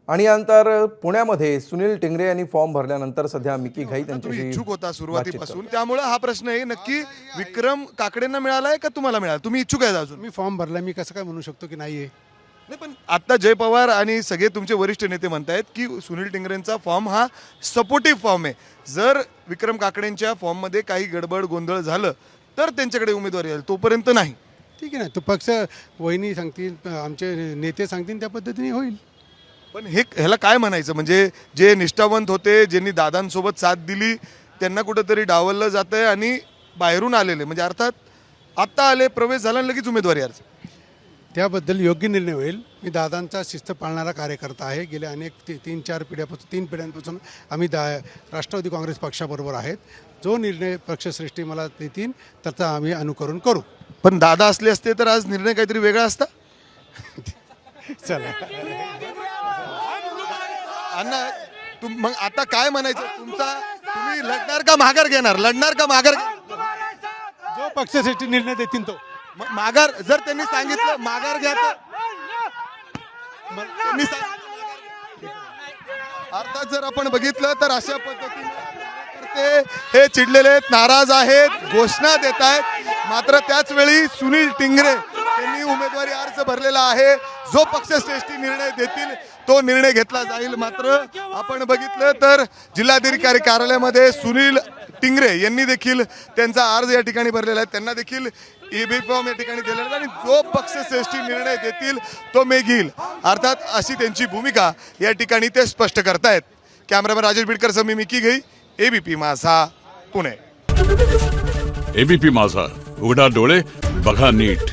आणि यानंतर पुण्यामध्ये सुनील टिंगरे यांनी फॉर्म भरल्यानंतर सध्या मिकी घाई तुम्ही त्यांच्याशी इच्छुक होता बातचीत सुरुवातीपासून, त्यामुळे हा प्रश्न आहे नक्की विक्रम काकडेंना मिळालाय का तुम्हाला मिळाला? तुम्ही इच्छुक आहे अजून? मी फॉर्म भरला, मी कसं काय म्हणू शकतो की नाही आहे? नाही, पण आता जय पवार आणि सगळे तुमचे वरिष्ठ नेते म्हणतायत की सुनील टिंगरेंचा फॉर्म हा सपोर्टिव्ह फॉर्म आहे. जर विक्रम काकडेंच्या फॉर्ममध्ये काही गडबड गोंधळ झालं तर त्यांच्याकडे उमेदवारी येईल, तोपर्यंत नाही. ठीक आहे ना, तो पक्ष वहिनी सांगतील, आमचे नेते सांगतील, त्या पद्धतीने होईल. पण ह्याला काय म्हणायचं? म्हणजे जे निष्ठावंत होते, ज्यांनी दादांसोबत साथ दिली, त्यांना कुठंतरी डावललं जातंय आणि बाहेरून आलेले म्हणजे अर्थात आत्ता आले, प्रवेश झाला आणि लगेच उमेदवारी अर्ज. त्याबद्दल योग्य निर्णय होईल. मी दादांचा शिस्त पाळणारा कार्यकर्ता आहे. गेल्या अनेक 3-4 पिढ्यांपासून आम्ही राष्ट्रवादी काँग्रेस पक्षाबरोबर आहेत. जो निर्णय पक्षश्रेष्ठी मला देतील त्याचा आम्ही अनुकरण करू. पण दादा असले असते तर आज निर्णय काहीतरी वेगळा असता. चला, अण्णा मग आता काय म्हणायचं तुम्ही लढणार का माघार घेणार? लढणार का माघार जो पक्षश्रेष्ठी निर्णय देतील तो. माघार जर त्यांनी सांगितलं माघार घ्या तर त्यांनी अर्थात जर आपण बघितलं तर अशा पद्धतीने कार्यकर्ते हे चिडलेले आहेत, नाराज आहेत, घोषणा देत आहेत. मात्र त्याच वेळी सुनील टिंगरे यांनी उमेदवारी अर्ज भरलेला आहे. जो पक्षश्रेष्ठी निर्णय देतील तो निर्णय घेतला जाईल. मात्र आपण बघितलं तर जिल्हाधिकारी कार्यालयामध्ये सुनील टिंगरे यांनी देखील त्यांचा अर्ज या ठिकाणी भरलेला आहे. त्यांना देखील ईबी फॉर्म या ठिकाणी दिलेला आहे आणि जो पक्षश्रेष्ठी निर्णय देतील तो मी घेईल, अर्थात अशी त्यांची भूमिका या ठिकाणी ते स्पष्ट करतायत. कॅमेरामॅन राजेश बिडकर सह मी मिकी घई, एबीपी माझा, पुणे. एबीपी माझा, उघडा डोळे बघा नीट.